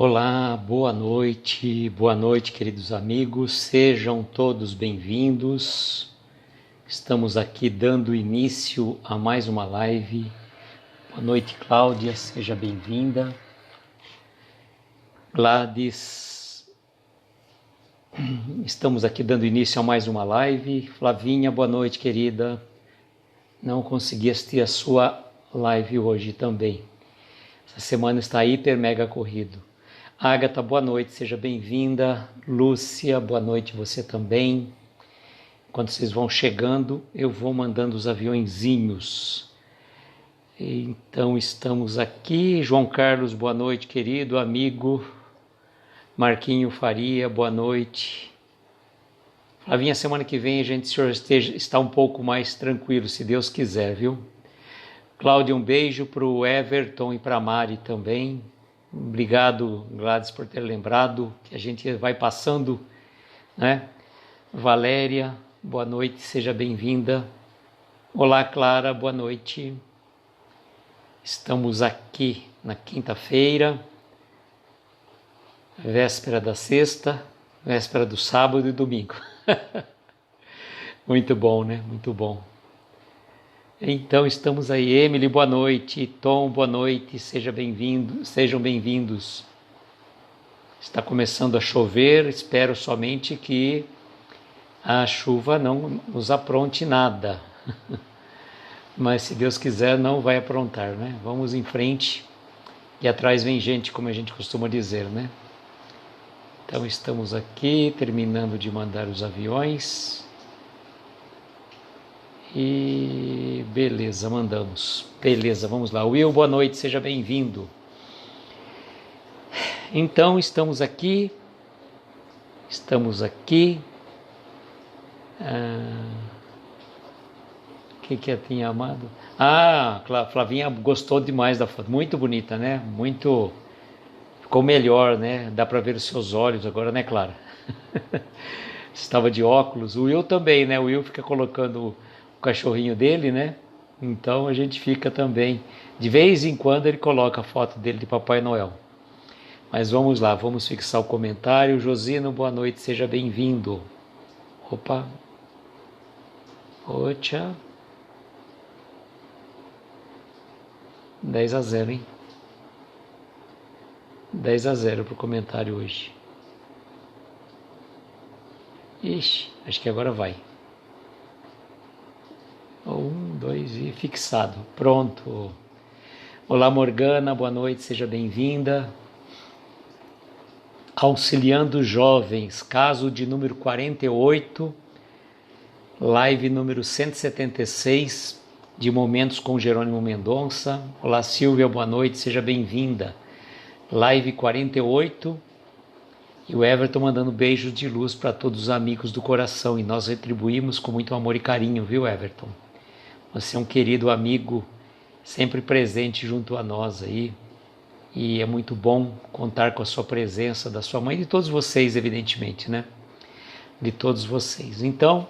Olá, boa noite, queridos amigos, sejam todos bem-vindos. Estamos aqui dando início a mais uma live. Boa noite, Cláudia, seja bem-vinda. Gladys, estamos aqui dando início a mais uma live. Flavinha, boa noite, querida. Não consegui assistir a sua live hoje também. Essa semana está hiper mega corrido. Ágata, boa noite, seja bem-vinda. Lúcia, boa noite você também. Quando vocês vão chegando, eu vou mandando os aviõezinhos. Então estamos aqui. João Carlos, boa noite, querido amigo. Marquinho Faria, boa noite. Flavinha, semana que vem a gente está um pouco mais tranquilo, se Deus quiser, viu? Cláudia, um beijo para o Everton e para a Mari também. Obrigado, Gladys, por ter lembrado que a gente vai passando, né? Valéria, boa noite, seja bem-vinda. Olá, Clara, boa noite. Estamos aqui na quinta-feira, véspera da sexta, véspera do sábado e domingo. Muito bom, né? Muito bom. Então estamos aí. Emily, boa noite. Tom, boa noite. Sejam bem-vindos. Está começando a chover. Espero somente que a chuva não nos apronte nada. Mas se Deus quiser, não vai aprontar, né? Vamos em frente. E atrás vem gente, como a gente costuma dizer, né? Então estamos aqui terminando de mandar os aviões. E beleza, mandamos. Beleza, vamos lá. Will, boa noite, seja bem-vindo. Então, estamos aqui. O que eu tinha amado? Flavinha gostou demais da foto. Muito bonita, né? Ficou melhor, né? Dá para ver os seus olhos agora, né, Clara? Estava de óculos. O Will também, né? O Will fica colocando o cachorrinho dele, né? Então a gente fica também, de vez em quando ele coloca a foto dele de Papai Noel. Mas vamos lá, vamos fixar o comentário. Josino, boa noite, seja bem-vindo. Opa. Oxa. 10-0, hein? 10-0 pro comentário hoje. Ixi, acho que agora vai. 1, 2 e fixado. Pronto. Olá, Morgana, boa noite, seja bem-vinda. Auxiliando Jovens, caso de número 48, live número 176, de Momentos com Jerônimo Mendonça. Olá, Silvia, boa noite, seja bem-vinda. Live 48, e o Everton mandando beijos de luz para todos os amigos do coração, e nós retribuímos com muito amor e carinho, viu, Everton? Você é um querido amigo, sempre presente junto a nós aí, e é muito bom contar com a sua presença, da sua mãe e de todos vocês, evidentemente, né? De todos vocês. Então,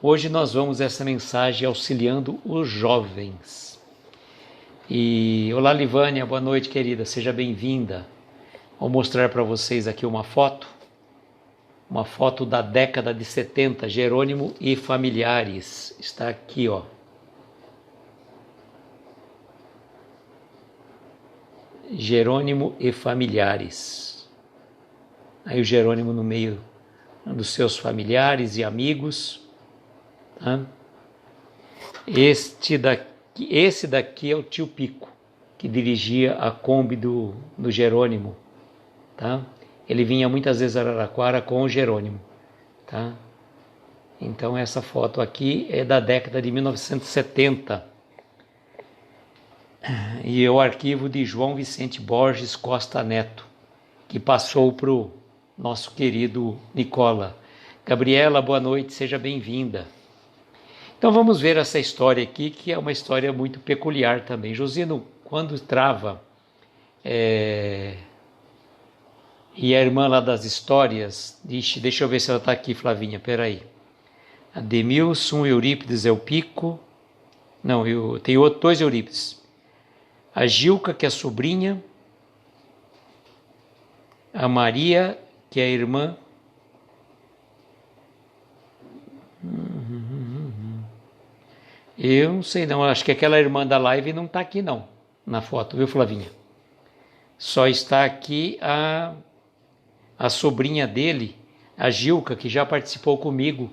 hoje nós vamos essa mensagem auxiliando os jovens. E olá, Livânia, boa noite, querida, seja bem-vinda. Vou mostrar para vocês aqui uma foto da década de 70, Jerônimo e familiares. Está aqui, ó. Jerônimo e familiares. Aí o Jerônimo no meio dos seus familiares e amigos. Tá? Esse daqui é o tio Pico, que dirigia a Kombi do Jerônimo. Tá? Ele vinha muitas vezes a Araraquara com o Jerônimo. Tá? Então essa foto aqui é da década de 1970. E é o arquivo de João Vicente Borges Costa Neto, que passou para o nosso querido Nicola. Gabriela, boa noite, seja bem-vinda. Então vamos ver essa história aqui, que é uma história muito peculiar também. Josino, quando trava, e a irmã lá das histórias, deixa eu ver se ela está aqui, Flavinha, peraí. Ademilson, Eurípides é o Pico. Não, tem dois Eurípides. A Gilca, que é a sobrinha, A Maria, que é a irmã. Eu não sei não, acho que aquela irmã da live não está aqui não, na foto, viu, Flavinha? Só está aqui a sobrinha dele, a Gilca, que já participou comigo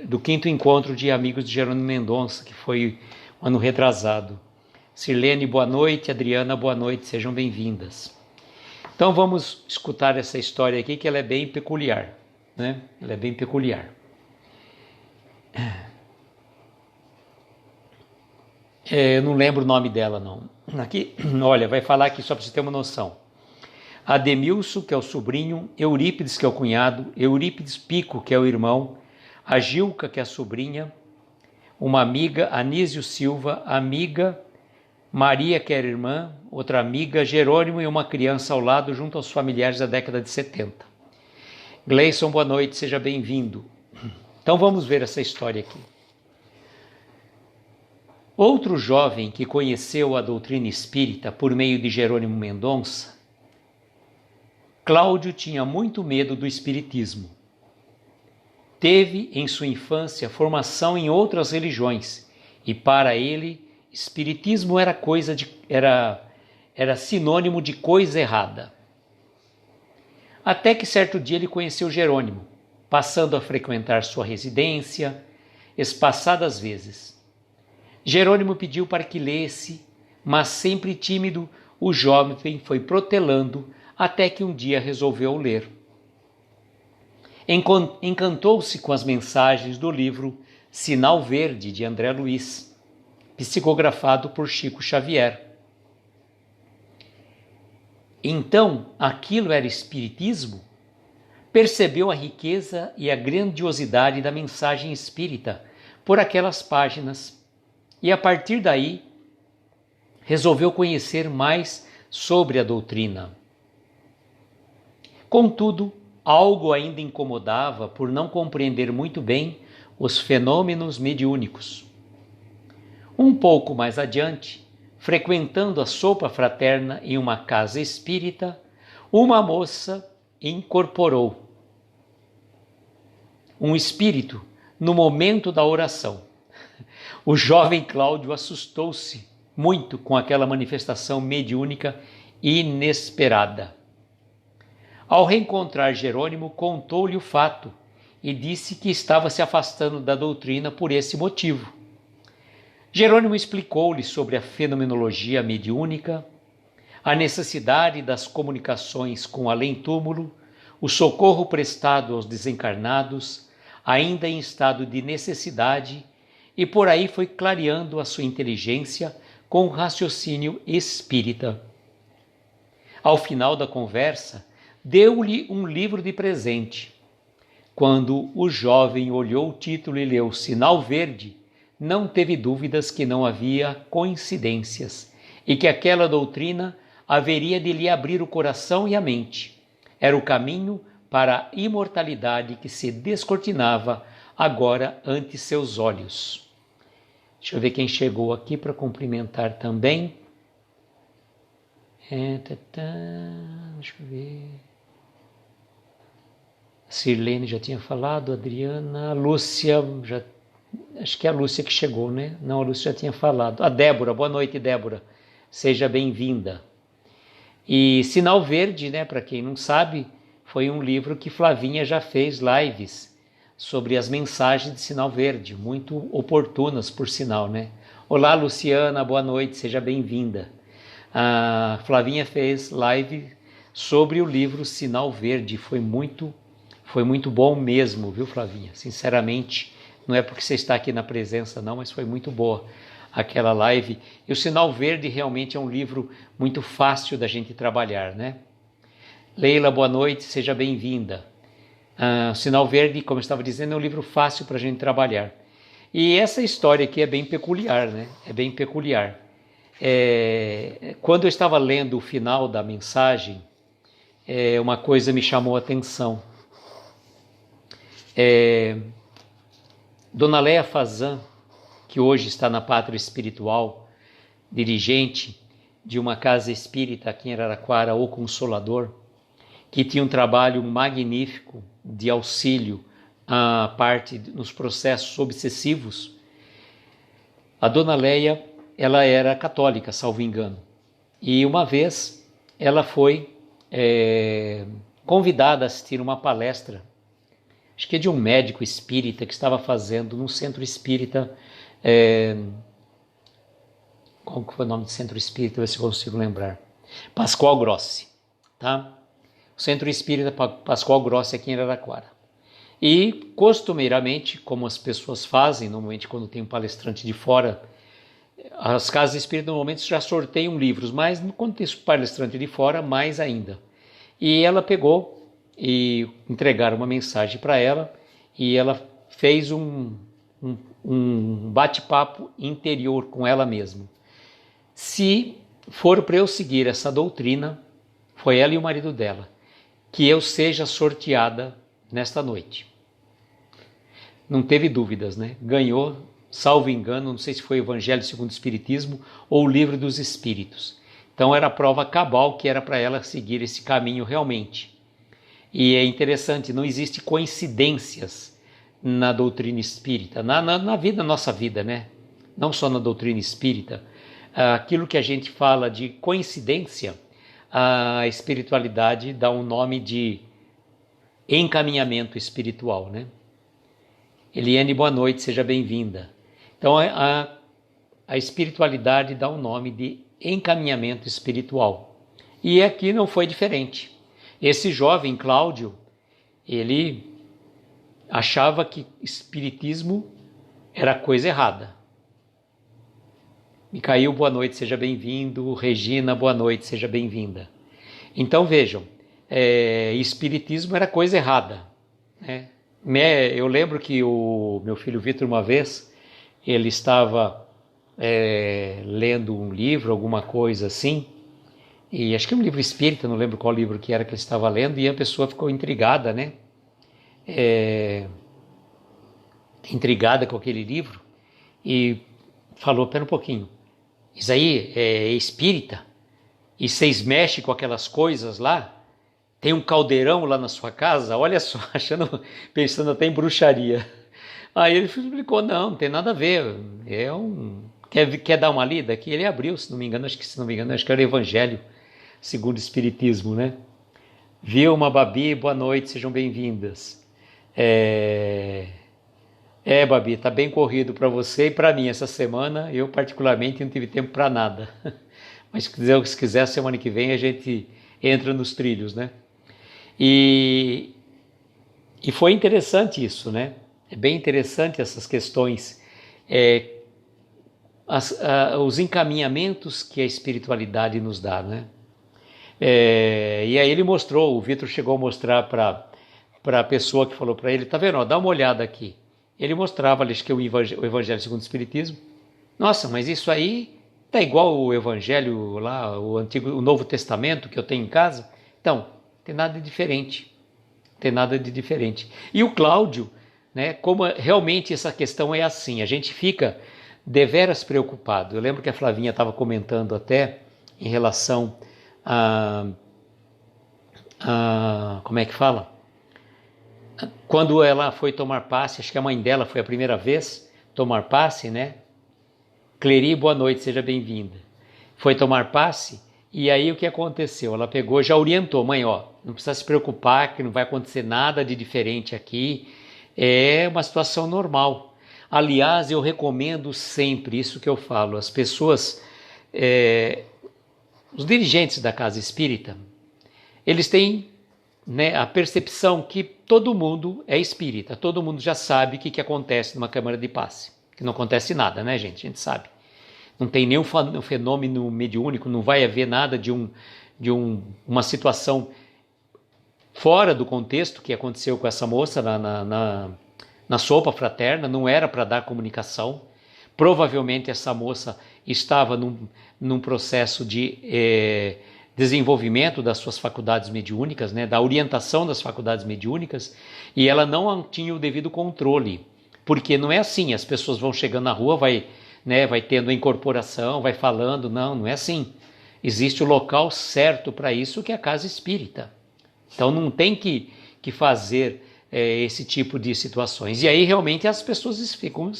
do 5º encontro de amigos de Jerônimo Mendonça, que foi um ano retrasado. Sirlene, boa noite. Adriana, boa noite. Sejam bem-vindas. Então vamos escutar essa história aqui, que ela é bem peculiar, né? Ela é bem peculiar. Eu não lembro o nome dela, não. Aqui, olha, vai falar aqui só para você ter uma noção. Ademilson, que é o sobrinho, Eurípides, que é o cunhado, Eurípides Pico, que é o irmão, a Gilca, que é a sobrinha, uma amiga, Anísio Silva, amiga, Maria, que era irmã, outra amiga, Jerônimo e uma criança ao lado, junto aos familiares da década de 70. Gleison, boa noite, seja bem-vindo. Então vamos ver essa história aqui. Outro jovem que conheceu a doutrina espírita por meio de Jerônimo Mendonça, Cláudio tinha muito medo do espiritismo. Teve em sua infância formação em outras religiões e para ele espiritismo era sinônimo de coisa errada. Até que certo dia ele conheceu Jerônimo, passando a frequentar sua residência espaçadas vezes. Jerônimo pediu para que lesse, mas sempre tímido, o jovem foi protelando até que um dia resolveu ler. Encantou-se com as mensagens do livro Sinal Verde, de André Luiz, psicografado por Chico Xavier. Então, aquilo era espiritismo? Percebeu a riqueza e a grandiosidade da mensagem espírita por aquelas páginas e, a partir daí, resolveu conhecer mais sobre a doutrina. Contudo, algo ainda incomodava por não compreender muito bem os fenômenos mediúnicos. Um pouco mais adiante, frequentando a sopa fraterna em uma casa espírita, uma moça incorporou um espírito no momento da oração. O jovem Cláudio assustou-se muito com aquela manifestação mediúnica inesperada. Ao reencontrar Jerônimo, contou-lhe o fato e disse que estava se afastando da doutrina por esse motivo. Jerônimo explicou-lhe sobre a fenomenologia mediúnica, a necessidade das comunicações com o além-túmulo, o socorro prestado aos desencarnados, ainda em estado de necessidade, e por aí foi clareando a sua inteligência com o raciocínio espírita. Ao final da conversa, deu-lhe um livro de presente. Quando o jovem olhou o título e leu Sinal Verde, não teve dúvidas que não havia coincidências e que aquela doutrina haveria de lhe abrir o coração e a mente. Era o caminho para a imortalidade que se descortinava agora ante seus olhos. Deixa eu ver quem chegou aqui para cumprimentar também. Deixa eu ver. A Sirlene já tinha falado, a Adriana, a Lúcia, acho que é a Lúcia que chegou, né? Não, a Lúcia já tinha falado. A Débora, boa noite, Débora. Seja bem-vinda. E Sinal Verde, né, para quem não sabe, foi um livro que Flavinha já fez lives sobre as mensagens de Sinal Verde, muito oportunas, por sinal, né? Olá, Luciana, boa noite, seja bem-vinda. A Flavinha fez live sobre o livro Sinal Verde, foi muito bom mesmo, viu, Flavinha? Sinceramente, não é porque você está aqui na presença não, mas foi muito boa aquela live. E o Sinal Verde realmente é um livro muito fácil da gente trabalhar, né? Leila, boa noite, seja bem-vinda. O Sinal Verde, como eu estava dizendo, é um livro fácil para a gente trabalhar. E essa história aqui é bem peculiar, né? É bem peculiar. Quando eu estava lendo o final da mensagem, uma coisa me chamou a atenção. Dona Léa Fazan, que hoje está na Pátria Espiritual, dirigente, de uma casa espírita aqui em Araraquara, o Consolador, que tinha um trabalho magnífico de auxílio à parte nos processos obsessivos. A dona Leia, ela era católica, salvo engano, e uma vez ela foi convidada a assistir uma palestra, acho que é de um médico espírita que estava fazendo num centro espírita. Qual que foi o nome do centro espírita? Ver se eu consigo lembrar. Pascoal Grossi, tá? O centro espírita Pascoal Grossi aqui em Araraquara. E costumeiramente, como as pessoas fazem, normalmente quando tem um palestrante de fora, as casas espíritas normalmente já sorteiam livros, mas quando tem palestrante de fora, mais ainda. E ela pegou e entregaram uma mensagem para ela, e ela fez um bate-papo interior com ela mesma. Se for para eu seguir essa doutrina, foi ela e o marido dela, que eu seja sorteada nesta noite. Não teve dúvidas, né? Ganhou, salvo engano, não sei se foi o Evangelho segundo o Espiritismo ou o Livro dos Espíritos. Então era a prova cabal que era para ela seguir esse caminho realmente. E é interessante, não existe coincidências na doutrina espírita, na vida, nossa vida, né? Não só na doutrina espírita. Aquilo que a gente fala de coincidência, a espiritualidade dá um nome de encaminhamento espiritual, né? Eliane, boa noite, seja bem-vinda. Então, a espiritualidade dá um nome de encaminhamento espiritual. E aqui não foi diferente. Esse jovem, Cláudio, ele achava que espiritismo era coisa errada. Micael, boa noite, seja bem-vindo. Regina, boa noite, seja bem-vinda. Então, vejam, espiritismo era coisa errada, né? Eu lembro que o meu filho Vitor, uma vez, ele estava lendo um livro, alguma coisa assim, e acho que é um livro espírita, não lembro qual livro que era que ele estava lendo, e a pessoa ficou intrigada, né? Intrigada com aquele livro, e falou, pera um pouquinho, isso aí é espírita? E vocês mexem com aquelas coisas lá? Tem um caldeirão lá na sua casa? Olha só, pensando até em bruxaria. Aí ele explicou, não tem nada a ver. Quer dar uma lida aqui? Ele abriu, se não me engano, acho que era o Evangelho segundo o Espiritismo, né? Vilma, Babi, boa noite, sejam bem-vindas. Babi, tá bem corrido para você e para mim essa semana. Eu, particularmente, não tive tempo para nada. Mas se quiser, semana que vem a gente entra nos trilhos, né? E foi interessante isso, né? É bem interessante essas questões, os encaminhamentos que a espiritualidade nos dá, né? E aí ele mostrou, o Vitor chegou a mostrar para a pessoa que falou para ele, tá vendo, ó, dá uma olhada aqui. Ele mostrava, acho que o Evangelho segundo o Espiritismo. Nossa, mas isso aí tá igual o Evangelho lá, o Novo Testamento que eu tenho em casa. Então, tem nada de diferente. Tem nada de diferente. E o Cláudio, né, como realmente essa questão é assim, a gente fica deveras preocupado. Eu lembro que a Flavinha estava comentando até em relação como é que fala? Quando ela foi tomar passe, acho que a mãe dela foi a primeira vez tomar passe, né? Cleri, boa noite, seja bem-vinda. Foi tomar passe, e aí o que aconteceu? Ela pegou, já orientou, mãe, ó, não precisa se preocupar que não vai acontecer nada de diferente aqui, é uma situação normal. Aliás, eu recomendo sempre isso que eu falo, as pessoas, os dirigentes da casa espírita, eles têm, né, a percepção que todo mundo é espírita, todo mundo já sabe o que acontece numa câmara de passe, que não acontece nada, né, gente? A gente sabe. Não tem nenhum fenômeno mediúnico, não vai haver nada de uma situação fora do contexto que aconteceu com essa moça na sopa fraterna, não era para dar comunicação. Provavelmente essa moça estava num processo de desenvolvimento das suas faculdades mediúnicas, né, da orientação das faculdades mediúnicas, e ela não tinha o devido controle, porque não é assim, as pessoas vão chegando na rua, vai tendo a incorporação, vai falando, não é assim. Existe o local certo para isso, que é a casa espírita. Então não tem que fazer esse tipo de situações. E aí realmente as pessoas ficam,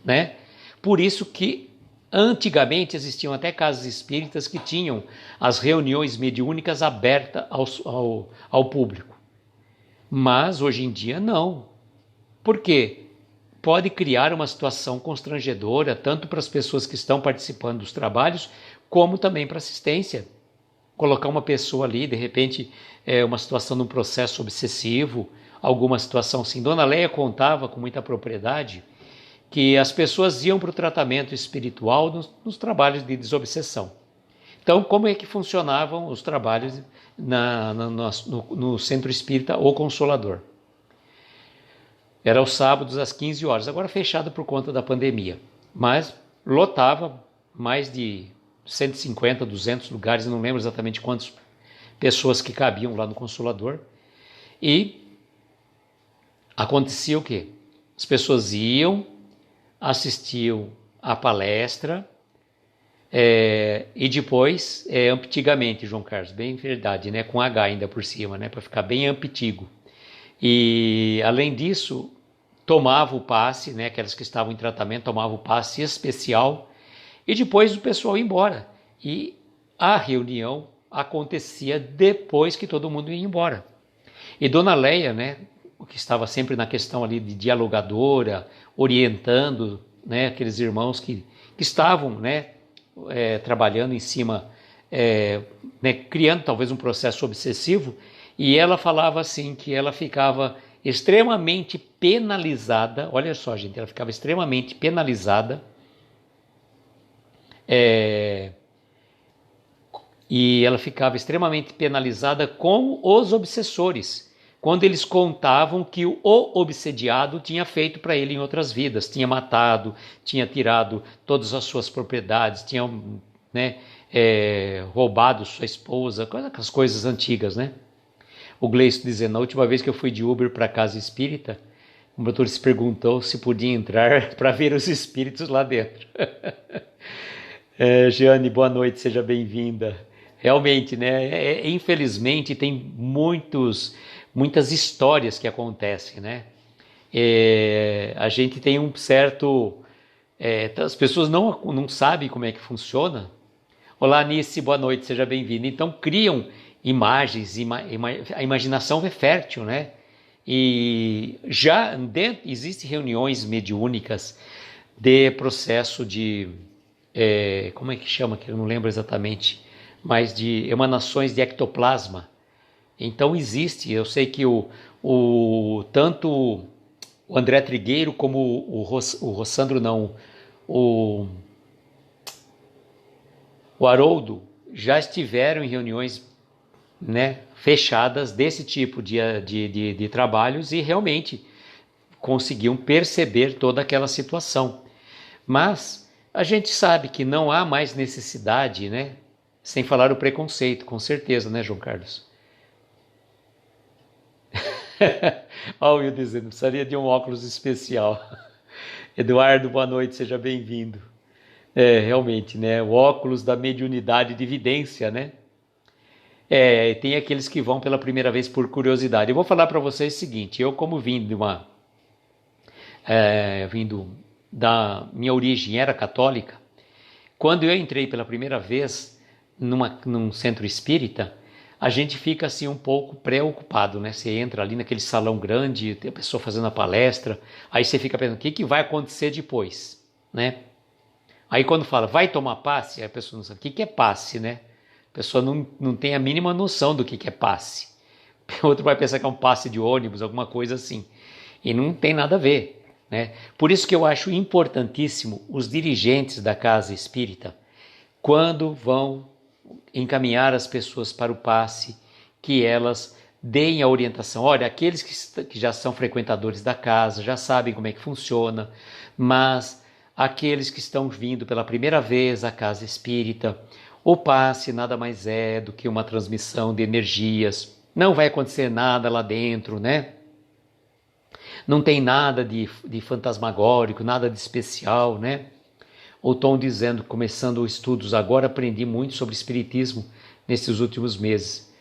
né? Por isso que antigamente existiam até casas espíritas que tinham as reuniões mediúnicas abertas ao público. Mas hoje em dia não. Por quê? Pode criar uma situação constrangedora, tanto para as pessoas que estão participando dos trabalhos, como também para a assistência. Colocar uma pessoa ali, de repente, uma situação de um processo obsessivo, alguma situação assim. Dona Leia contava com muita propriedade que as pessoas iam para o tratamento espiritual nos trabalhos de desobsessão. Então, como é que funcionavam os trabalhos no Centro Espírita O Consolador? Era aos sábados às 15 horas, agora fechado por conta da pandemia. Mas lotava mais de 150, 200 lugares, não lembro exatamente quantas pessoas que cabiam lá no Consolador. E acontecia o quê? As pessoas iam, assistiam à palestra, e depois, antigamente, João Carlos, bem verdade, né, com H ainda por cima, né, para ficar bem antigo. E, além disso, tomava o passe, né, aquelas que estavam em tratamento tomavam o passe especial, e depois o pessoal ia embora. E a reunião acontecia depois que todo mundo ia embora. E Dona Leia, né, que estava sempre na questão ali de dialogadora, orientando, né, aqueles irmãos que estavam, né, trabalhando em cima, né, criando talvez um processo obsessivo, e ela falava assim que ela ficava extremamente penalizada, olha só gente, ela ficava extremamente penalizada, e ela ficava extremamente penalizada com os obsessores, quando eles contavam que o obsediado tinha feito para ele em outras vidas, tinha matado, tinha tirado todas as suas propriedades, tinha, né, roubado sua esposa, aquelas coisas antigas, né? O Gleison dizendo, na última vez que eu fui de Uber para a casa espírita, o motorista se perguntou se podia entrar para ver os espíritos lá dentro. Jeane, boa noite, seja bem-vinda. Realmente, né? Infelizmente tem muitas histórias que acontecem, né? A gente tem um certo... as pessoas não sabem como é que funciona. Olá, Nice, boa noite, seja bem-vinda. Então criam imagens, a imaginação é fértil, né? E já existem reuniões mediúnicas de processo de... como é que chama, que eu não lembro exatamente, mas de emanações de ectoplasma. Então existe, eu sei que tanto o André Trigueiro como o Rossandro, não, o Haroldo já estiveram em reuniões, né, fechadas desse tipo de trabalhos e realmente conseguiam perceber toda aquela situação. Mas a gente sabe que não há mais necessidade, né? Sem falar o preconceito, com certeza, né, João Carlos? Olha o Will dizendo, precisaria de um óculos especial. Eduardo, boa noite, seja bem-vindo. Realmente, né? O óculos da mediunidade de evidência, né? Tem aqueles que vão pela primeira vez por curiosidade. Eu vou falar para vocês o seguinte, eu como vindo da minha origem era católica, quando eu entrei pela primeira vez num centro espírita, a gente fica assim um pouco preocupado, né? Você entra ali naquele salão grande, tem a pessoa fazendo a palestra, aí você fica pensando, o que vai acontecer depois, né? Aí quando fala, vai tomar passe, a pessoa não sabe, o que é passe, né? A pessoa não tem a mínima noção do que é passe. O outro vai pensar que é um passe de ônibus, alguma coisa assim. E não tem nada a ver, né? Por isso que eu acho importantíssimo os dirigentes da casa espírita, quando vão encaminhar as pessoas para o passe, que elas deem a orientação. Olha, aqueles que já são frequentadores da casa, já sabem como é que funciona, mas aqueles que estão vindo pela primeira vez à casa espírita, o passe nada mais é do que uma transmissão de energias. Não vai acontecer nada lá dentro, né? Não tem nada de fantasmagórico, nada de especial, né? O Tom dizendo, começando os estudos agora, aprendi muito sobre espiritismo nesses últimos meses,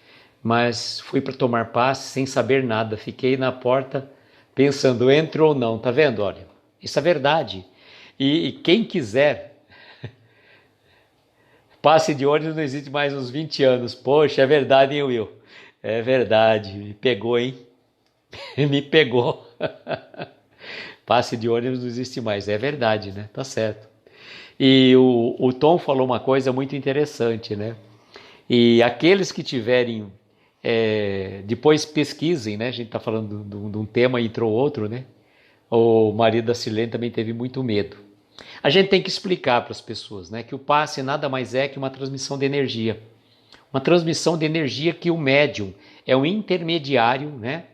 mas fui para tomar passe sem saber nada, fiquei na porta pensando, entro ou não, tá vendo? Olha, isso é verdade. E quem quiser, passe de ônibus não existe mais uns 20 anos. Poxa, é verdade, hein, Will? É verdade, me pegou, hein? Me pegou. Passe de ônibus não existe mais, é verdade, né? Tá certo. E o Tom falou uma coisa muito interessante, né? E aqueles que tiverem, depois pesquisem, né? A gente está falando de um tema e entrou outro, né? O marido da Silene também teve muito medo. A gente tem que explicar para as pessoas, né? Que o passe nada mais é que uma transmissão de energia. Uma transmissão de energia que o médium é um intermediário, né?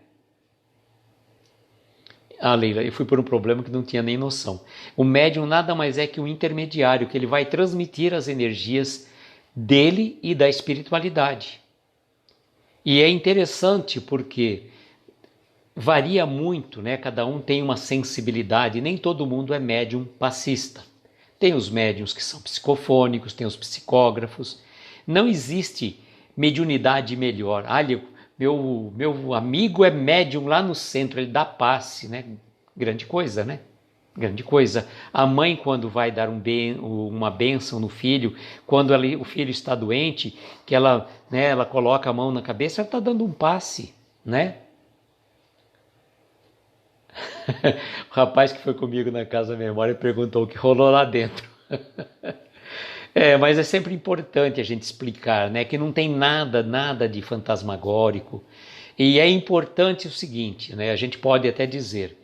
Ah, Leila, eu fui por um problema que não tinha nem noção. O médium nada mais é que um intermediário, que ele vai transmitir as energias dele e da espiritualidade. E é interessante porque varia muito, né? Cada um tem uma sensibilidade, nem todo mundo é médium passista. Tem os médiums que são psicofônicos, tem os psicógrafos. Não existe mediunidade melhor. Meu amigo é médium lá no centro, ele dá passe, né? Grande coisa, né? Grande coisa. A mãe, quando vai dar uma bênção no filho, quando o filho está doente, que ela, né, ela coloca a mão na cabeça, ela está dando um passe, né? O rapaz que foi comigo na Casa Memória perguntou o que rolou lá dentro. Mas é sempre importante a gente explicar, né, que não tem nada de fantasmagórico. E é importante o seguinte, né, a gente pode até dizer,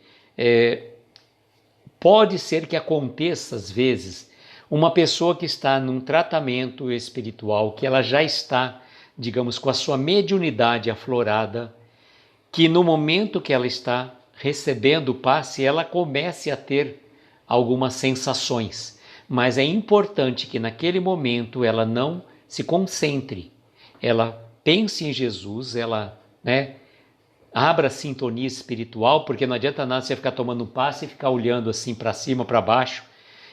pode ser que aconteça às vezes uma pessoa que está num tratamento espiritual, que ela já está, digamos, com a sua mediunidade aflorada, que no momento que ela está recebendo o passe, ela comece a ter algumas sensações. Mas é importante que naquele momento ela não se concentre, ela pense em Jesus, ela, né, abra a sintonia espiritual, porque não adianta nada você ficar tomando um passe e ficar olhando assim para cima, para baixo.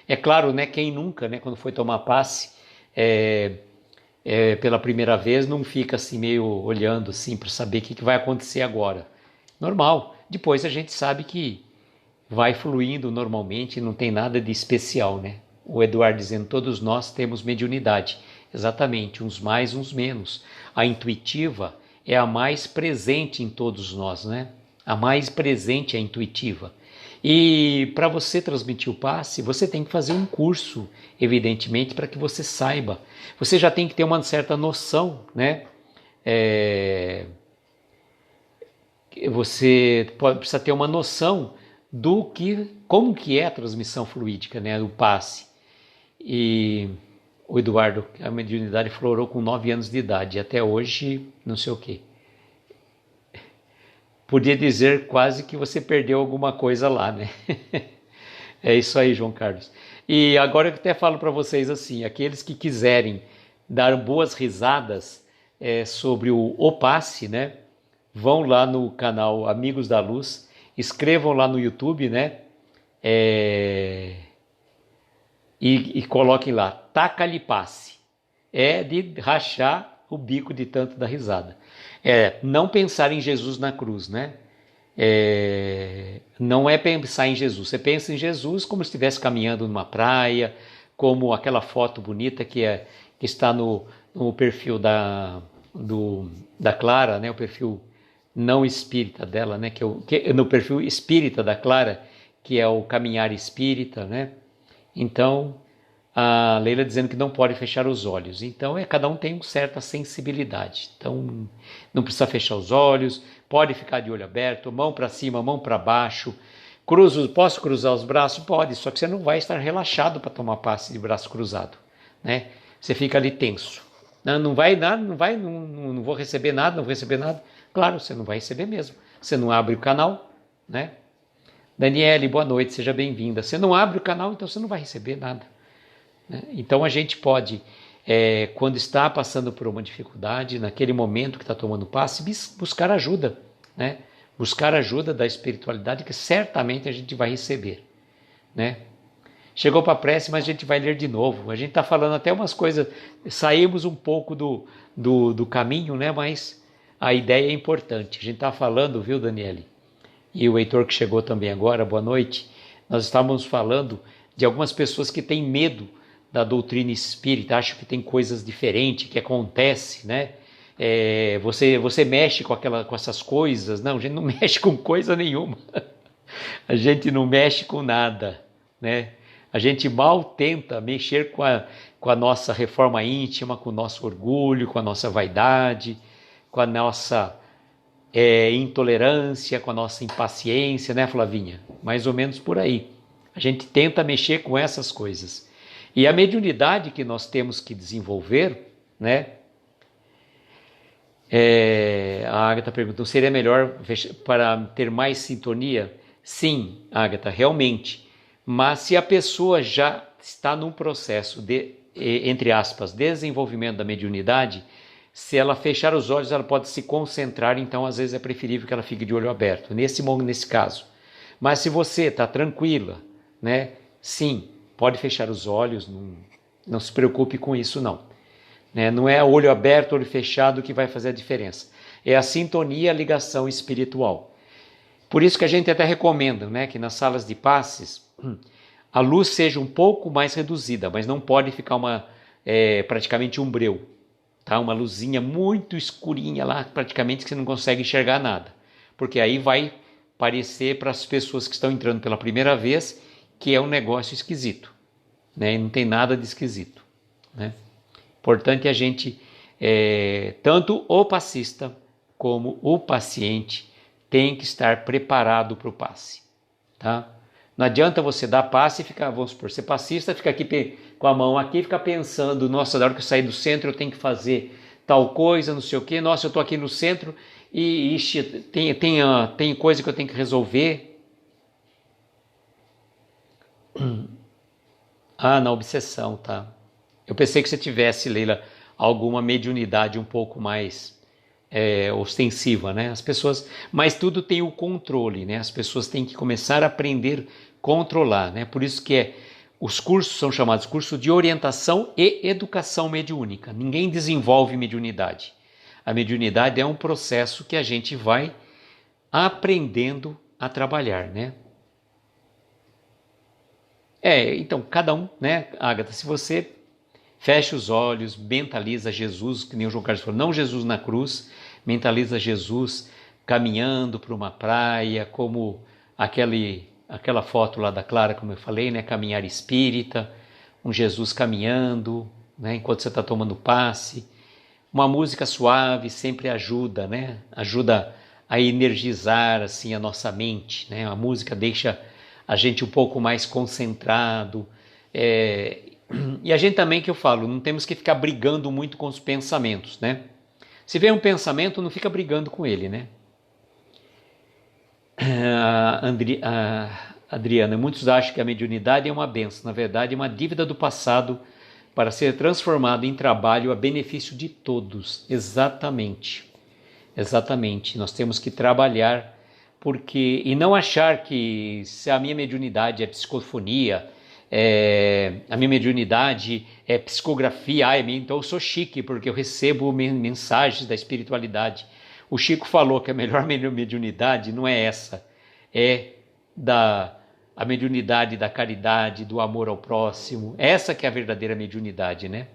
É claro, né, quem nunca, né, quando foi tomar passe, pela primeira vez, não fica assim meio olhando assim para saber o que vai acontecer agora. Normal. Depois a gente sabe que vai fluindo normalmente, não tem nada de especial, né? O Eduardo dizendo, todos nós temos mediunidade. Exatamente, uns mais, uns menos. A intuitiva é a mais presente em todos nós, né? A mais presente é a intuitiva. E para você transmitir o passe, você tem que fazer um curso, evidentemente, para que você saiba. Você já tem que ter uma certa noção, né? Você precisa ter uma noção como que é a transmissão fluídica, né? O passe. E o Eduardo, a mediunidade florou com 9 anos de idade, até hoje não sei o quê. Podia dizer quase que você perdeu alguma coisa lá, né? É isso aí, João Carlos. E agora eu até falo para vocês assim, aqueles que quiserem dar boas risadas sobre o passe, né? Vão lá no canal Amigos da Luz, escrevam lá no YouTube, né? E coloquem lá, taca-lhe passe. É de rachar o bico de tanto da risada. Não pensar em Jesus na cruz, né? Não é pensar em Jesus. Você pensa em Jesus como se estivesse caminhando numa praia, como aquela foto bonita que está no perfil da Clara, né? O perfil não espírita dela, né? No perfil espírita da Clara, que é o caminhar espírita, né? Então, a Leila dizendo que não pode fechar os olhos. Então, cada um tem uma certa sensibilidade. Então, não precisa fechar os olhos, pode ficar de olho aberto, mão para cima, mão para baixo. Posso cruzar os braços? Pode, só que você não vai estar relaxado para tomar passe de braço cruzado, né? Você fica ali tenso. Não vai nada, não vou receber nada, não vou receber nada. Claro, você não vai receber mesmo. Você não abre o canal, né? Daniele, boa noite, seja bem-vinda. Você não abre o canal, então você não vai receber nada, né? Então a gente pode, quando está passando por uma dificuldade, naquele momento que está tomando passe, buscar ajuda, né? Buscar ajuda da espiritualidade que certamente a gente vai receber, né? Chegou para a prece, mas a gente vai ler de novo. A gente está falando até umas coisas, saímos um pouco do caminho, né? Mas a ideia é importante. A gente está falando, viu, Daniele? E o Heitor que chegou também agora, boa noite. Nós estávamos falando de algumas pessoas que têm medo da doutrina espírita, acham que tem coisas diferentes, que acontece, né? Você mexe com essas coisas. Não, a gente não mexe com coisa nenhuma. A gente não mexe com nada, né? A gente mal tenta mexer com a nossa reforma íntima, com o nosso orgulho, com a nossa vaidade, com a nossa intolerância, com a nossa impaciência, né, Flavinha? Mais ou menos por aí. A gente tenta mexer com essas coisas. E a mediunidade que nós temos que desenvolver, né? A Agatha perguntou, seria melhor para ter mais sintonia? Sim, Agatha, realmente. Mas se a pessoa já está num processo de, entre aspas, desenvolvimento da mediunidade, se ela fechar os olhos, ela pode se concentrar, então às vezes é preferível que ela fique de olho aberto, nesse caso. Mas se você está tranquila, né? Sim, pode fechar os olhos, não se preocupe com isso não. Né? Não é olho aberto, olho fechado que vai fazer a diferença. É a sintonia, a ligação espiritual. Por isso que a gente até recomenda, né, que nas salas de passes a luz seja um pouco mais reduzida, mas não pode ficar praticamente um breu. Tá? Uma luzinha muito escurinha lá, praticamente que você não consegue enxergar nada. Porque aí vai parecer para as pessoas que estão entrando pela primeira vez que é um negócio esquisito. Né? E não tem nada de esquisito. Né? Importante a gente, tanto o passista como o paciente, tem que estar preparado para o passe. Tá? Não adianta você dar passe e ficar, vamos supor, ser passista, fica aqui com a mão aqui, fica pensando, nossa, na hora que eu sair do centro eu tenho que fazer tal coisa, não sei o quê, nossa, eu estou aqui no centro e tem coisa que eu tenho que resolver. Na obsessão, tá? Eu pensei que você tivesse, Leila, alguma mediunidade um pouco mais ostensiva, né? As pessoas, mas tudo tem o controle, né? As pessoas têm que começar a aprender a controlar, né? Por isso que os cursos são chamados curso de orientação e educação mediúnica. Ninguém desenvolve mediunidade. A mediunidade é um processo que a gente vai aprendendo a trabalhar, né? Então, cada um, né, Agatha, se você fecha os olhos, mentaliza Jesus, que nem o João Carlos falou, não Jesus na cruz, mentaliza Jesus caminhando para uma praia, como aquela foto lá da Clara, como eu falei, né, caminhar espírita, um Jesus caminhando, né, enquanto você está tomando passe. Uma música suave sempre ajuda, né, ajuda a energizar assim, a nossa mente, né, a música deixa a gente um pouco mais concentrado, e a gente também, que eu falo, não temos que ficar brigando muito com os pensamentos, né? Se vem um pensamento, não fica brigando com ele, né? Adriana, muitos acham que a mediunidade é uma benção, na verdade é uma dívida do passado para ser transformado em trabalho a benefício de todos. Exatamente, exatamente. Nós temos que trabalhar e não achar que se a minha mediunidade é psicofonia, a minha mediunidade é psicografia, então eu sou chique porque eu recebo mensagens da espiritualidade. O Chico falou que a melhor mediunidade não é essa, é a mediunidade da caridade, do amor ao próximo. Essa que é a verdadeira mediunidade, né?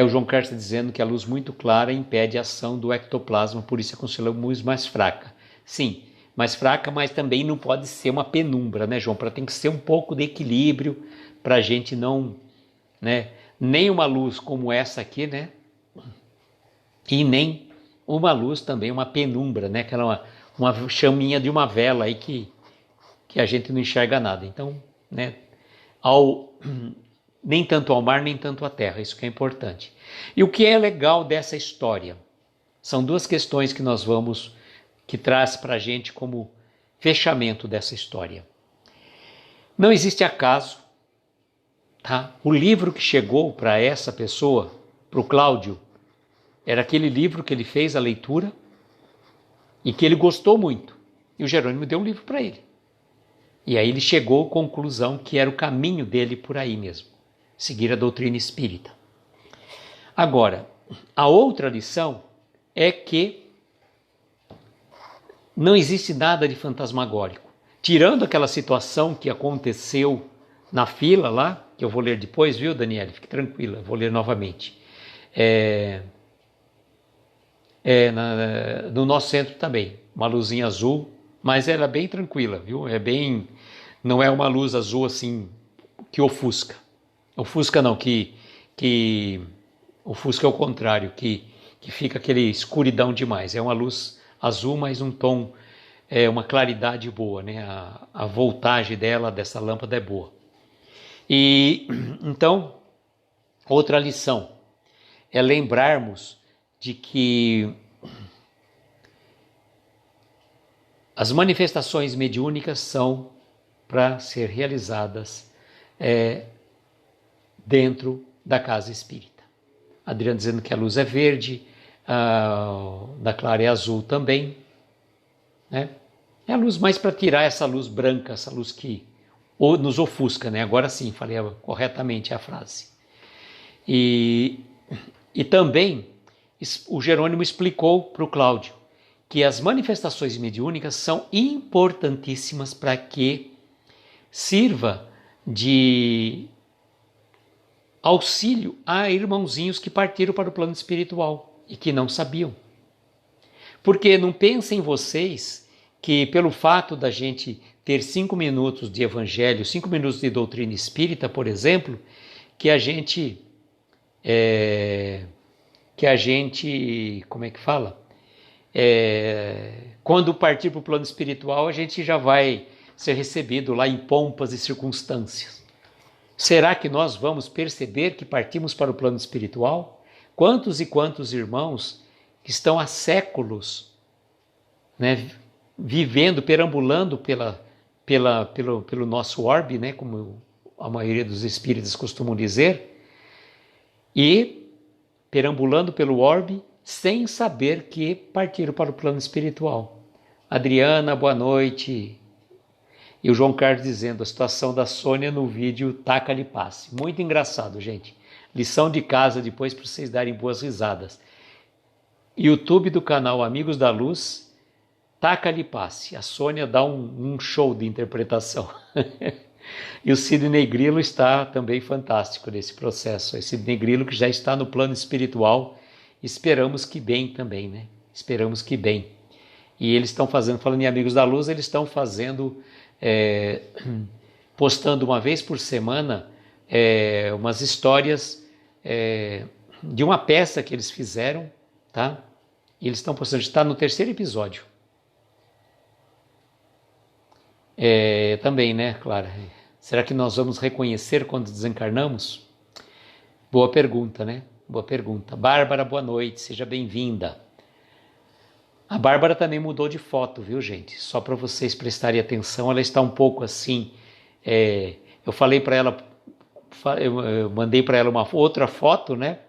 O João Carlos está dizendo que a luz muito clara impede a ação do ectoplasma, por isso aconselha a luz mais fraca. Sim, mais fraca, mas também não pode ser uma penumbra, né, João? Tem que ser um pouco de equilíbrio para a gente não, né? Nem uma luz como essa aqui, né? E nem uma luz também, uma penumbra, né? Aquela uma chaminha de uma vela aí que a gente não enxerga nada. Então, né? Nem tanto ao mar, nem tanto à terra, isso que é importante. E o que é legal dessa história? São duas questões que traz para a gente como fechamento dessa história. Não existe acaso, tá? O livro que chegou para essa pessoa, para o Cláudio, era aquele livro que ele fez a leitura e que ele gostou muito. E o Jerônimo deu um livro para ele. E aí ele chegou à conclusão que era o caminho dele por aí mesmo, seguir a doutrina espírita. Agora, a outra lição é que não existe nada de fantasmagórico. Tirando aquela situação que aconteceu na fila lá, que eu vou ler depois, viu, Daniela? Fique tranquila, vou ler novamente. No nosso centro também, uma luzinha azul, mas ela é bem tranquila, viu? Não é uma luz azul assim que ofusca. Ofusca não, que ofusca é o contrário, que fica aquele escuridão demais. É uma luz azul, mas um tom, uma claridade boa, né? A voltagem dessa lâmpada é boa. E então, outra lição é lembrarmos de que as manifestações mediúnicas são para ser realizadas dentro da casa espírita. Adriano dizendo que a luz é verde, da Clara é azul também, né? É a luz mais para tirar essa luz branca, essa luz que nos ofusca, né? Agora sim, falei corretamente a frase. E também o Jerônimo explicou para o Cláudio que as manifestações mediúnicas são importantíssimas para que sirva de auxílio a irmãozinhos que partiram para o plano espiritual e que não sabiam. Porque não pensem vocês que pelo fato da gente ter 5 minutos de evangelho, 5 minutos de doutrina espírita, por exemplo, que a gente, como é que fala? Quando partir para o plano espiritual, a gente já vai ser recebido lá em pompas e circunstâncias. Será que nós vamos perceber que partimos para o plano espiritual? Quantos e quantos irmãos que estão há séculos, né, vivendo, perambulando pelo nosso orbe, né, como a maioria dos espíritas costumam dizer, e perambulando pelo orbe sem saber que partiram para o plano espiritual. Adriana, boa noite. E o João Carlos dizendo, a situação da Sônia no vídeo taca-lhe passe. Muito engraçado, gente. Lição de casa depois para vocês darem boas risadas. YouTube do canal Amigos da Luz, taca-lhe passe. A Sônia dá um show de interpretação. E o Sidney Grilo está também fantástico nesse processo. Esse Sidney Grilo que já está no plano espiritual, esperamos que bem também, né? Esperamos que bem. E eles estão falando em Amigos da Luz, eles estão fazendo, postando uma vez por semana umas histórias de uma peça que eles fizeram, tá? E eles estão postando, está no 3º episódio. Também, né, Clara? Será que nós vamos reconhecer quando desencarnamos? Boa pergunta, né? Boa pergunta. Bárbara, boa noite, seja bem-vinda. A Bárbara também mudou de foto, viu, gente? Só para vocês prestarem atenção, ela está um pouco assim. Eu falei para ela, eu mandei para ela uma outra foto, né?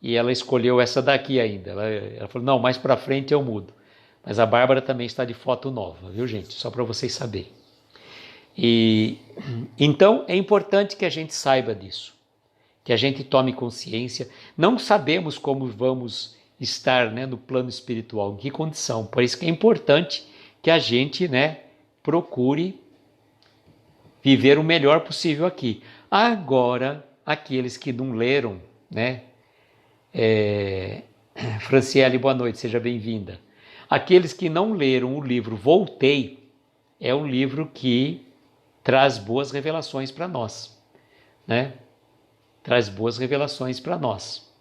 E ela escolheu essa daqui ainda. Ela falou, não, mais para frente eu mudo. Mas a Bárbara também está de foto nova, viu, gente? Só para vocês saberem. Então, é importante que a gente saiba disso, que a gente tome consciência. Não sabemos como vamos estar, né, no plano espiritual, em que condição. Por isso que é importante que a gente, né, procure viver o melhor possível aqui. Agora, aqueles que não leram, né, Franciele, boa noite, seja bem-vinda. Aqueles que não leram o livro Voltei, é um livro que traz boas revelações para nós, né? Traz boas revelações para nós.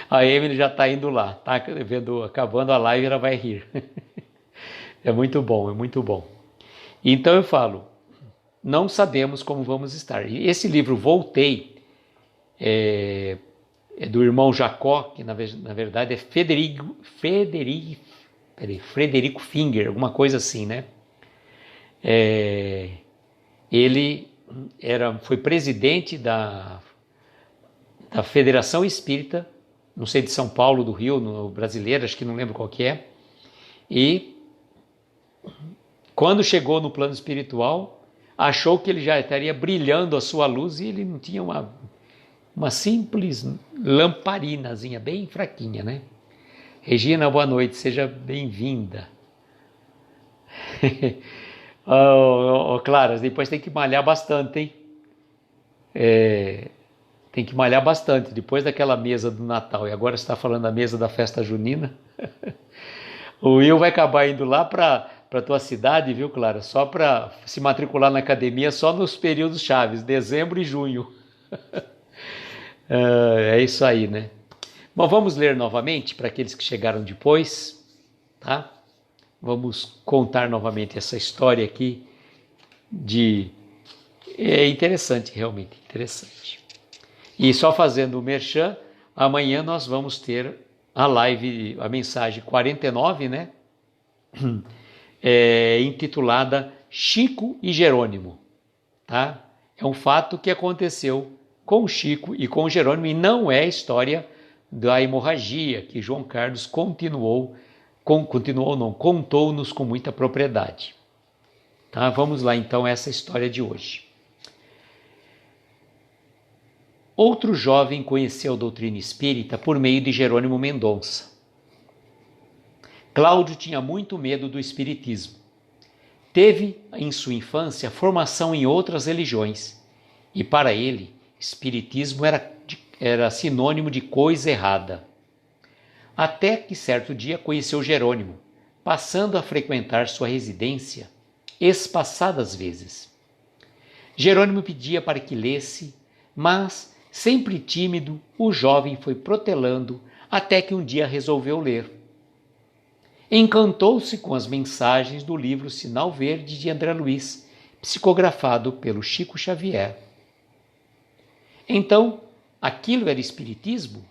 A Emily já está indo lá, tá vendo, acabando a live, ela vai rir. É muito bom, é muito bom. Então eu falo, não sabemos como vamos estar. E esse livro Voltei é do irmão Jacó, que na verdade é Frederico Finger, alguma coisa assim, né? Ele foi presidente da Federação Espírita, não sei de São Paulo, do Rio, no brasileiro, acho que não lembro qual que é, e Quando chegou no plano espiritual, achou que ele já estaria brilhando a sua luz e ele não tinha uma simples lamparinazinha, bem fraquinha, né? Regina, boa noite, seja bem-vinda. Claras, depois tem que malhar bastante, hein? Tem que malhar bastante, depois daquela mesa do Natal, e agora você está falando da mesa da festa junina. O Will vai acabar indo lá para a tua cidade, viu, Clara? Só para se matricular na academia, só nos períodos chaves, dezembro e junho. É isso aí, né? Bom, vamos ler novamente para aqueles que chegaram depois, tá? Vamos contar novamente essa história aqui É interessante, realmente interessante. E só fazendo o merchan, amanhã nós vamos ter a live, a mensagem 49, né? Intitulada Chico e Jerônimo, tá? É um fato que aconteceu com Chico e com Jerônimo e não é história da hemorragia que João Carlos contou-nos com muita propriedade. Tá? Vamos lá então essa história de hoje. Outro jovem conheceu a doutrina espírita por meio de Jerônimo Mendonça. Cláudio tinha muito medo do espiritismo. Teve, em sua infância, formação em outras religiões, e para ele, espiritismo era sinônimo de coisa errada. Até que certo dia conheceu Jerônimo, passando a frequentar sua residência espaçadas vezes. Jerônimo pedia para que lesse, mas, sempre tímido, o jovem foi protelando até que um dia resolveu ler. Encantou-se com as mensagens do livro Sinal Verde de André Luiz, psicografado pelo Chico Xavier. Então, aquilo era espiritismo?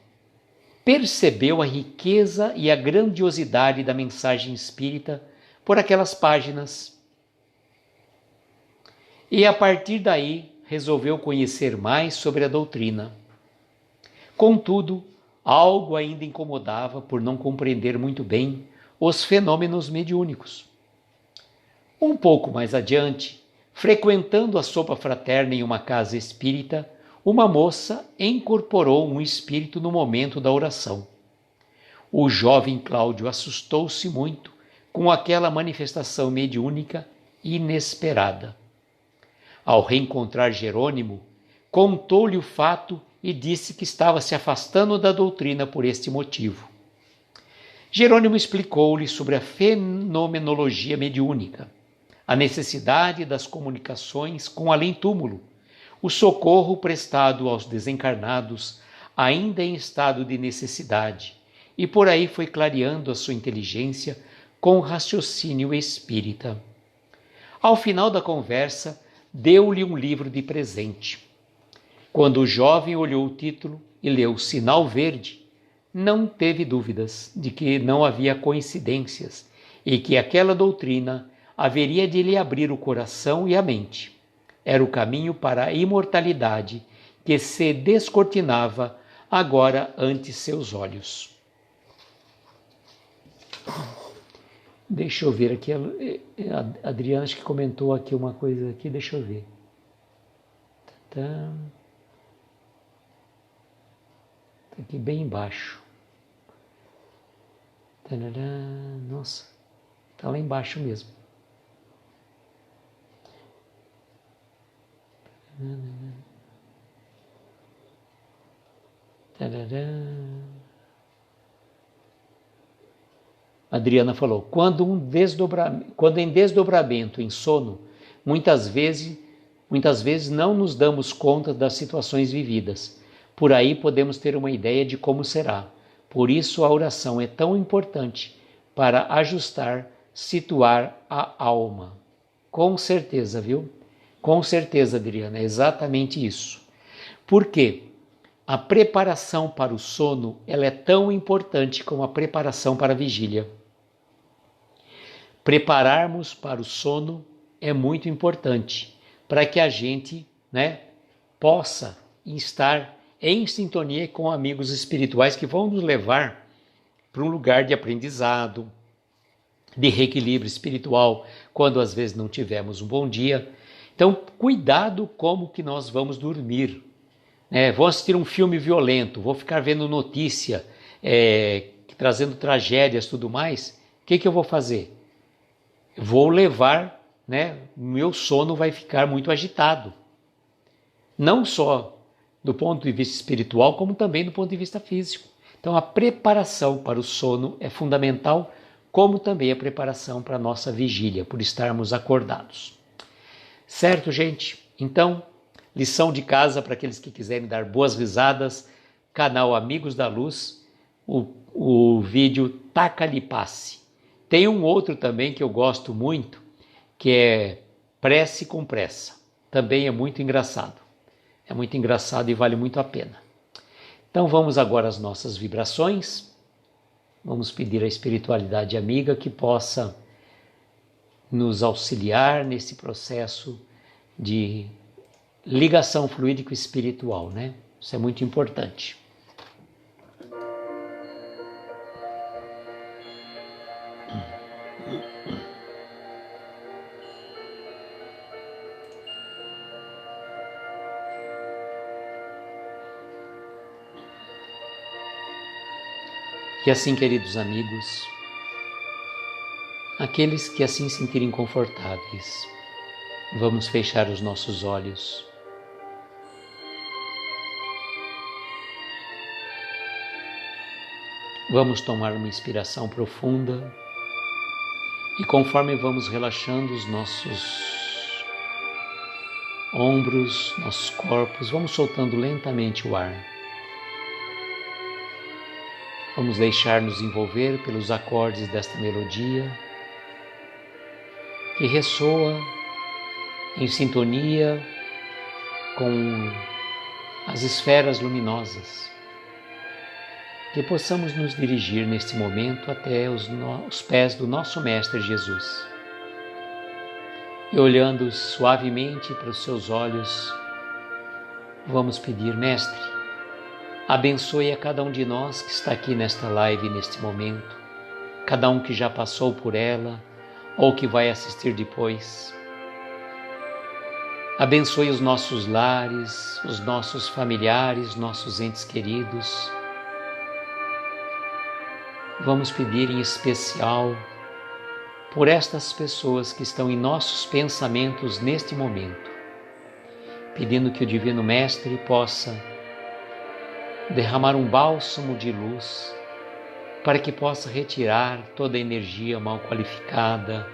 Percebeu a riqueza e a grandiosidade da mensagem espírita por aquelas páginas. E a partir daí resolveu conhecer mais sobre a doutrina. Contudo, algo ainda incomodava por não compreender muito bem os fenômenos mediúnicos. Um pouco mais adiante, frequentando a sopa fraterna em uma casa espírita, uma moça incorporou um espírito no momento da oração. O jovem Cláudio assustou-se muito com aquela manifestação mediúnica inesperada. Ao reencontrar Jerônimo, contou-lhe o fato e disse que estava se afastando da doutrina por este motivo. Jerônimo explicou-lhe sobre a fenomenologia mediúnica, a necessidade das comunicações com o além-túmulo, o socorro prestado aos desencarnados ainda em estado de necessidade, e por aí foi clareando a sua inteligência com o raciocínio espírita. Ao final da conversa, deu-lhe um livro de presente. Quando o jovem olhou o título e leu Sinal Verde, não teve dúvidas de que não havia coincidências e que aquela doutrina haveria de lhe abrir o coração e a mente. Era o caminho para a imortalidade que se descortinava agora ante seus olhos. Deixa eu ver aqui, a Adriana acho que comentou aqui uma coisa aqui, deixa eu ver. Tá aqui bem embaixo. Nossa, tá lá embaixo mesmo. Adriana falou, quando em desdobramento, em sono, muitas vezes não nos damos conta das situações vividas. Por aí podemos ter uma ideia de como será. Por isso a oração é tão importante para ajustar, situar a alma. Com certeza, viu? Com certeza, Adriana, é exatamente isso. Por quê? A preparação para o sono ela é tão importante como a preparação para a vigília. Prepararmos para o sono é muito importante para que a gente, possa estar em sintonia com amigos espirituais que vão nos levar para um lugar de aprendizado, de reequilíbrio espiritual quando às vezes não tivemos um bom dia. Então, cuidado como que nós vamos dormir. Vou assistir um filme violento, vou ficar vendo notícia, trazendo tragédias e tudo mais. O que eu vou fazer? Vou levar, meu sono vai ficar muito agitado. Não só do ponto de vista espiritual, como também do ponto de vista físico. Então, a preparação para o sono é fundamental, como também a preparação para a nossa vigília, por estarmos acordados. Certo, gente? Então, lição de casa para aqueles que quiserem dar boas risadas, canal Amigos da Luz, o vídeo Taca-lhe Passe. Tem um outro também que eu gosto muito, que é Prece com Pressa. Também é muito engraçado. É muito engraçado e vale muito a pena. Então vamos agora às nossas vibrações. Vamos pedir à espiritualidade amiga que possa nos auxiliar nesse processo de ligação fluídico-espiritual, Isso é muito importante. E assim, queridos amigos, aqueles que assim se sentirem confortáveis, vamos fechar os nossos olhos. Vamos tomar uma inspiração profunda e conforme vamos relaxando os nossos ombros, nossos corpos, vamos soltando lentamente o ar. Vamos deixar-nos envolver pelos acordes desta melodia que ressoa em sintonia com as esferas luminosas. Que possamos nos dirigir neste momento até os pés do nosso Mestre Jesus. E olhando suavemente para os seus olhos, vamos pedir: Mestre, abençoe a cada um de nós que está aqui nesta live neste momento, cada um que já passou por ela ou que vai assistir depois. Abençoe os nossos lares, os nossos familiares, nossos entes queridos. Vamos pedir em especial por estas pessoas que estão em nossos pensamentos neste momento, pedindo que o Divino Mestre possa derramar um bálsamo de luz para que possa retirar toda a energia mal qualificada,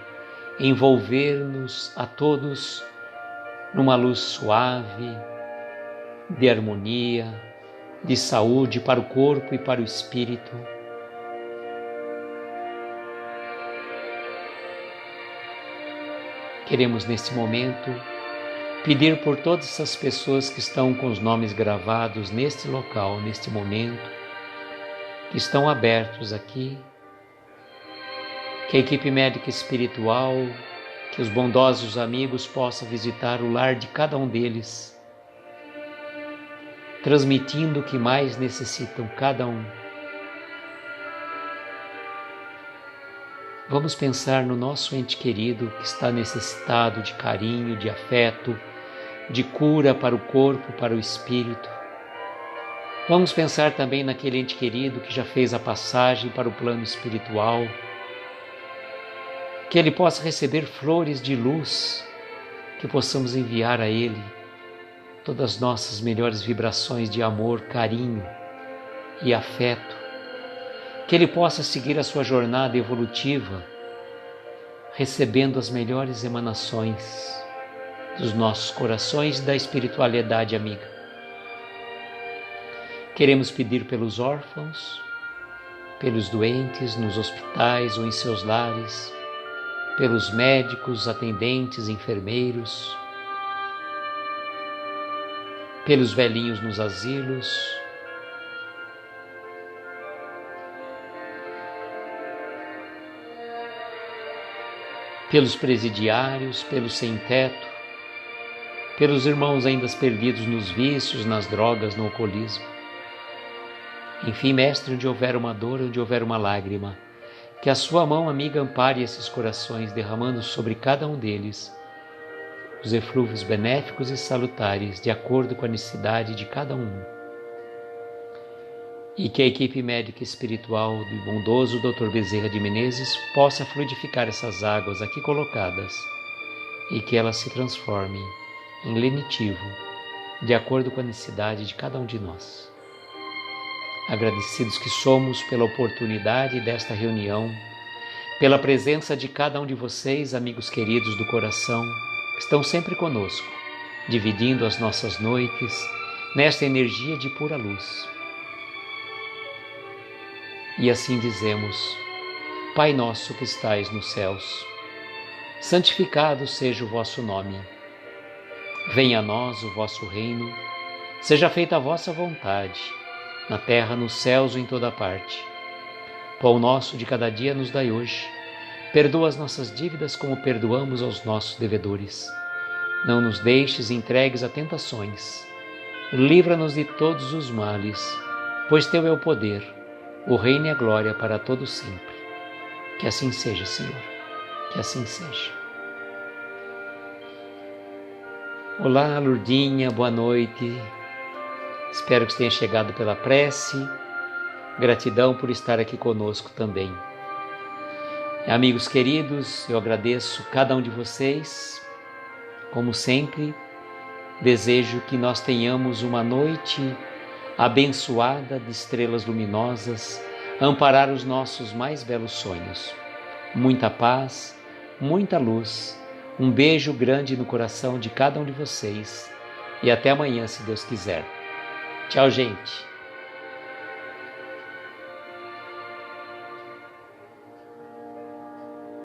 envolver-nos a todos numa luz suave, de harmonia, de saúde para o corpo e para o espírito. Queremos neste momento pedir por todas essas pessoas que estão com os nomes gravados neste local, neste momento, que estão abertos aqui, que a equipe médica espiritual, que os bondosos amigos possam visitar o lar de cada um deles, transmitindo o que mais necessitam cada um. Vamos pensar no nosso ente querido que está necessitado de carinho, de afeto, de cura para o corpo, para o espírito. Vamos pensar também naquele ente querido que já fez a passagem para o plano espiritual, que ele possa receber flores de luz, que possamos enviar a ele todas as nossas melhores vibrações de amor, carinho e afeto, que ele possa seguir a sua jornada evolutiva, recebendo as melhores emanações dos nossos corações e da espiritualidade amiga. Queremos pedir pelos órfãos, pelos doentes nos hospitais ou em seus lares, pelos médicos, atendentes, enfermeiros, pelos velhinhos nos asilos, pelos presidiários, pelos sem-teto, pelos irmãos ainda perdidos nos vícios, nas drogas, no alcoolismo. Enfim, Mestre, onde houver uma dor, onde houver uma lágrima, Que a sua mão amiga ampare esses corações, derramando sobre cada um deles os eflúvios benéficos e salutares, de acordo com a necessidade de cada um. E que a equipe médica e espiritual do bondoso Dr. Bezerra de Menezes possa fluidificar essas águas aqui colocadas e que elas se transformem em lenitivo, de acordo com a necessidade de cada um de nós. Agradecidos que somos pela oportunidade desta reunião, pela presença de cada um de vocês, amigos queridos do coração, que estão sempre conosco, dividindo as nossas noites nesta energia de pura luz. E assim dizemos: Pai nosso que estais nos céus, santificado seja o vosso nome. Venha a nós o vosso reino, seja feita a vossa vontade, na terra, nos céus ou em toda parte. Pão nosso de cada dia nos dai hoje. Perdoa as nossas dívidas como perdoamos aos nossos devedores. Não nos deixes entregues a tentações. Livra-nos de todos os males, pois teu é o poder, o reino e a glória para todos sempre. Que assim seja, Senhor, que assim seja. Olá, Lourdinha, boa noite. Espero que tenha chegado pela prece. Gratidão por estar aqui conosco também. Amigos queridos, eu agradeço cada um de vocês. Como sempre, desejo que nós tenhamos uma noite abençoada de estrelas luminosas, amparar os nossos mais belos sonhos. Muita paz, muita luz, um beijo grande no coração de cada um de vocês e até amanhã, se Deus quiser. Tchau, gente!